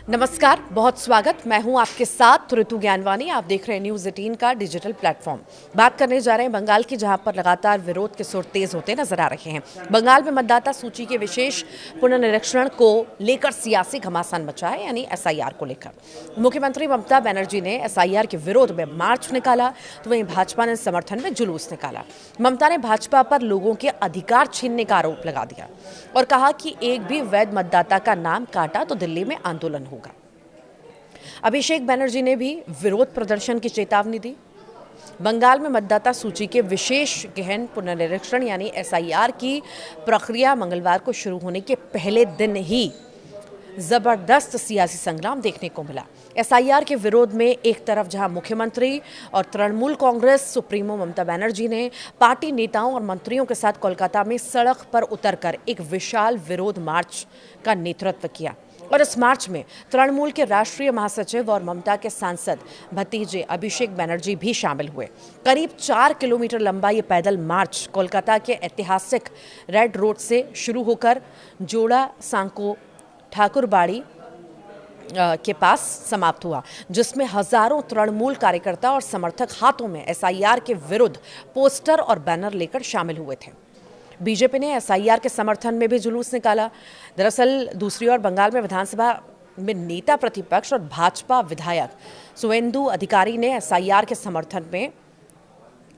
नमस्कार, बहुत स्वागत। मैं हूं आपके साथ ऋतु ज्ञानवानी। आप देख रहे हैं न्यूज़ 18 का डिजिटल प्लेटफॉर्म। बात करने जा रहे हैं बंगाल की, जहां पर लगातार विरोध के सुर तेज होते नजर आ रहे हैं। बंगाल में मतदाता सूची के विशेष पुनर्निरीक्षण को लेकर सियासी घमासान मचा है, यानी एसआईआर को लेकर। मुख्यमंत्री ममता बनर्जी ने एसआईआर के विरोध में मार्च निकाला, तो वहीं भाजपा ने समर्थन में जुलूस निकाला। ममता ने भाजपा पर लोगों के अधिकार छीनने का आरोप लगा दिया और कहा कि एक भी वैध मतदाता का नाम काटा तो दिल्ली में आंदोलन होगा। अभिषेक बनर्जी ने भी विरोध प्रदर्शन की चेतावनी दी। बंगाल में मतदाता सूची के विशेष गहन पुनर्निरीक्षण यानी एसआईआर की प्रक्रिया मंगलवार को शुरू होने के पहले दिन ही जबरदस्त सियासी संग्राम देखने को मिला। एसआईआर के विरोध में एक तरफ जहां मुख्यमंत्री और तृणमूल कांग्रेस सुप्रीमो ममता बनर्जी ने पार्टी नेताओं और मंत्रियों के साथ कोलकाता में सड़क पर उतरकर एक विशाल विरोध मार्च का नेतृत्व किया, और इस मार्च में तृणमूल के राष्ट्रीय महासचिव और ममता के सांसद भतीजे अभिषेक बनर्जी भी शामिल हुए। करीब 4 किलोमीटर लंबा ये पैदल मार्च कोलकाता के ऐतिहासिक रेड रोड से शुरू होकर जोड़ा सांको ठाकुरबाड़ी के पास समाप्त हुआ, जिसमें हजारों तृणमूल कार्यकर्ता और समर्थक हाथों में एसआईआर के विरुद्ध पोस्टर और बैनर लेकर शामिल हुए थे। बीजेपी ने एसआईआर के समर्थन में भी जुलूस निकाला। दरअसल दूसरी ओर बंगाल में विधानसभा में नेता प्रतिपक्ष और भाजपा विधायक सुवेंदु अधिकारी ने एसआईआर के समर्थन में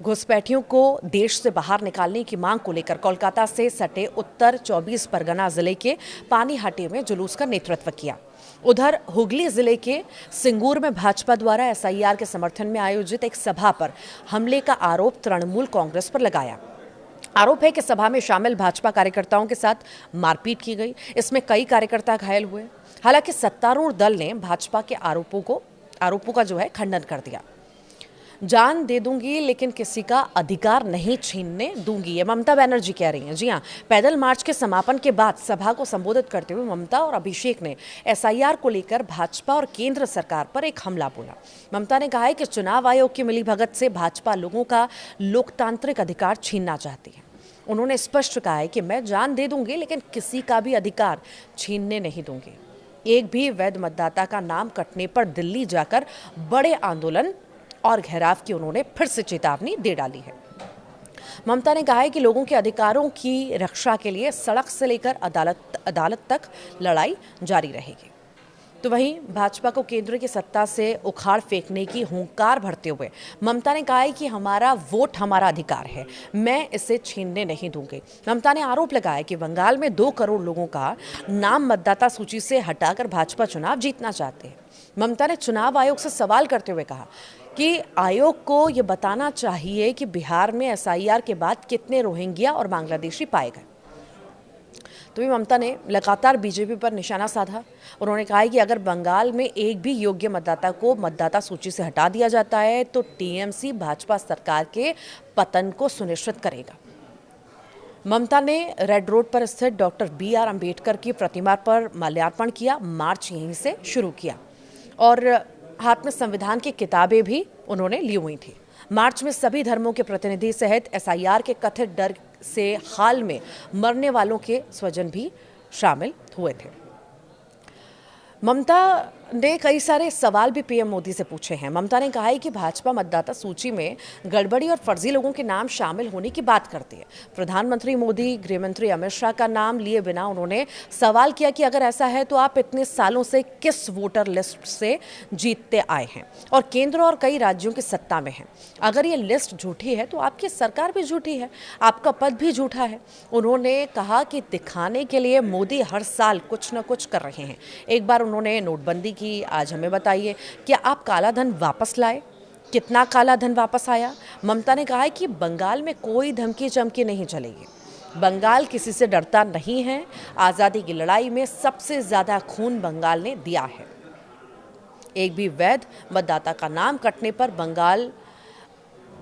घुसपैठियों को देश से बाहर निकालने की मांग को लेकर कोलकाता से सटे उत्तर 24 परगना जिले के पानीहाटी में जुलूस का नेतृत्व किया। उधर हुगली जिले के सिंगूर में भाजपा द्वारा एसआईआर के समर्थन में आयोजित एक सभा पर हमले का आरोप तृणमूल कांग्रेस पर लगाया। आरोप है कि सभा में शामिल भाजपा कार्यकर्ताओं के साथ मारपीट की गई। इसमें कई कार्यकर्ता घायल हुए। हालांकि सत्तारूढ़ दल ने भाजपा के आरोपों का खंडन कर दिया। जान दे दूंगी लेकिन किसी का अधिकार नहीं छीनने दूंगी, ये ममता बनर्जी कह रही हैं। जी हां, पैदल मार्च के समापन के बाद सभा को संबोधित करते हुए ममता और अभिषेक ने एसआईआर को लेकर भाजपा और केंद्र सरकार पर एक हमला बोला। ममता ने कहा है कि चुनाव आयोग की मिलीभगत से भाजपा लोगों का लोकतांत्रिक अधिकार छीनना चाहती है। उन्होंने स्पष्ट कहा है कि मैं जान दे दूंगी लेकिन किसी का भी अधिकार छीनने नहीं दूंगी। एक भी वैध मतदाता का नाम कटने पर दिल्ली जाकर बड़े आंदोलन और घेराव की उन्होंने फिर से चेतावनी दे डाली है। ममता ने कहा है कि लोगों के अधिकारों की रक्षा के लिए सड़क से लेकर अदालत तक लड़ाई जारी रहेगी। तो वहीं भाजपा को केंद्र की सत्ता से उखाड़ फेंकने की हुंकार भरते हुए ममता ने कहा है कि हमारा वोट हमारा अधिकार है, मैं इसे छीनने नहीं दूंगी। ममता ने आरोप लगाया कि बंगाल में 2 करोड़ लोगों का नाम मतदाता सूची से हटाकर भाजपा चुनाव जीतना चाहते हैं। ममता ने चुनाव आयोग से सवाल करते हुए कहा कि आयोग को ये बताना चाहिए कि बिहार में एसआईआर के बाद कितने रोहिंग्या और बांग्लादेशी पाए गए। तो भी ममता ने लगातार बीजेपी पर निशाना साधा। उन्होंने कहा है कि अगर बंगाल में एक भी योग्य मतदाता को मतदाता सूची से हटा दिया जाता है तो टीएमसी भाजपा सरकार के पतन को सुनिश्चित करेगा। ममता ने रेड रोड पर स्थित डॉक्टर BR अम्बेडकर की प्रतिमा पर माल्यार्पण किया। मार्च यहीं से शुरू किया और हाथ में संविधान की किताबें भी उन्होंने ली हुई थी। मार्च में सभी धर्मों के प्रतिनिधि सहित एसआईआर के कथित डर से हाल में मरने वालों के स्वजन भी शामिल हुए थे। ममता ने कई सारे सवाल भी पीएम मोदी से पूछे हैं। ममता ने कहा है कि भाजपा मतदाता सूची में गड़बड़ी और फर्जी लोगों के नाम शामिल होने की बात करती है। प्रधानमंत्री मोदी, गृह मंत्री अमित शाह का नाम लिए बिना उन्होंने सवाल किया कि अगर ऐसा है तो आप इतने सालों से किस वोटर लिस्ट से जीतते आए हैं और केंद्र और कई राज्यों की सत्ता में हैं। अगर ये लिस्ट झूठी है तो आपकी सरकार भी झूठी है, आपका पद भी झूठा है। उन्होंने कहा कि दिखाने के लिए मोदी हर साल कुछ न कुछ कर रहे हैं। एक बार उन्होंने नोटबंदी की, आज हमें बताइए क्या आप काला धन वापस लाए? कितना काला धन वापस आया? ममता ने कहा है कि बंगाल में कोई धमकी चमकी नहीं चलेगी। बंगाल किसी से डरता नहीं है। आज़ादी की लड़ाई में सबसे ज़्यादा खून बंगाल ने दिया है। एक भी वैध मतदाता का नाम कटने पर बंगाल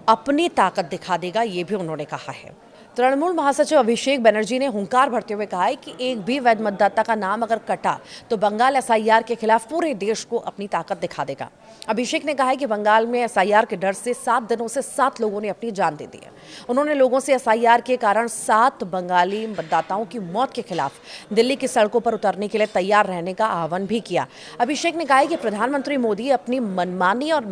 अपनी ताकत दिखा देगा, ये भी उन्होंने कहा है। तृणमूल महासचिव अभिषेक बनर्जी ने हुंकार भरते हुए कहा है कि एक भी वैध मतदाता का नाम अगर कटा तो बंगाल एसआईआर के खिलाफ पूरे देश को अपनी ताकत दिखा देगा। अभिषेक ने कहा है कि बंगाल में एसआईआर के डर से 7 दिनों से 7 लोगों ने अपनी जान दे दी है। उन्होंने लोगों से एसआईआर के कारण 7 बंगाली मतदाताओं की मौत के खिलाफ दिल्ली की सड़कों पर उतरने के लिए तैयार रहने का आह्वान भी किया। अभिषेक ने कहा है कि प्रधानमंत्री मोदी अपनी मनमानी और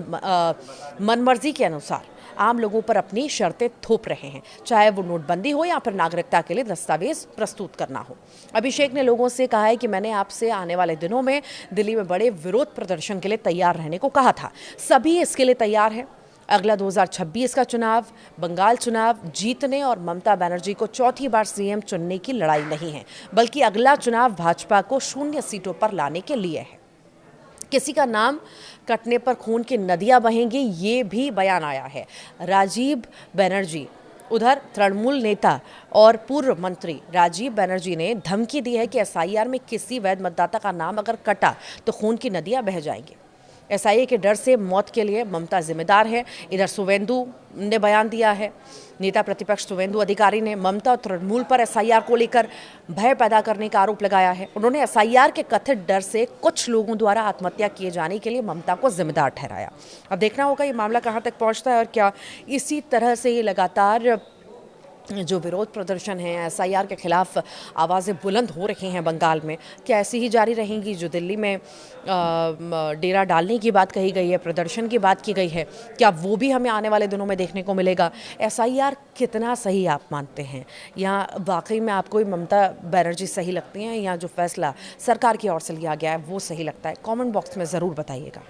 मनमर्जी के अनुसार आम लोगों पर अपनी शर्तें थोप रहे हैं, चाहे वो नोटबंदी हो या फिर नागरिकता के लिए दस्तावेज प्रस्तुत करना हो। अभिषेक ने लोगों से कहा है कि मैंने आपसे आने वाले दिनों में दिल्ली में बड़े विरोध प्रदर्शन के लिए तैयार रहने को कहा था। सभी इसके लिए तैयार हैं। अगला 2026 का चुनाव बंगाल चुनाव जीतने और ममता बनर्जी को चौथी बार सीएम चुनने की लड़ाई नहीं है, बल्कि अगला चुनाव भाजपा को 0 सीटों पर लाने के लिए है। किसी का नाम कटने पर खून की नदियां बहेंगी, ये भी बयान आया है। राजीव बनर्जी उधर तृणमूल नेता और पूर्व मंत्री राजीव बनर्जी ने धमकी दी है कि एसआईआर में किसी वैध मतदाता का नाम अगर कटा तो खून की नदियां बह जाएंगी। एसआईए के डर से मौत के लिए ममता जिम्मेदार है। इधर सुवेंदु ने बयान दिया है। नेता प्रतिपक्ष सुवेंदु अधिकारी ने ममता और तृणमूल पर एसआईआर को लेकर भय पैदा करने का आरोप लगाया है। उन्होंने एसआईआर के कथित डर से कुछ लोगों द्वारा आत्महत्या किए जाने के लिए ममता को जिम्मेदार ठहराया। अब देखना होगा ये मामला कहां तक पहुंचता है और क्या इसी तरह से ये लगातार जो विरोध प्रदर्शन है एसआईआर के खिलाफ आवाज़ें बुलंद हो रही हैं बंगाल में, क्या ऐसी ही जारी रहेंगी? जो दिल्ली में डेरा डालने की बात कही गई है, प्रदर्शन की बात की गई है, क्या वो भी हमें आने वाले दिनों में देखने को मिलेगा? एसआईआर कितना सही आप मानते हैं, या वाकई में आपको ही ममता बनर्जी सही लगती हैं, या जो फैसला सरकार की ओर से लिया गया है वो सही लगता है? कमेंट बॉक्स में ज़रूर बताइएगा।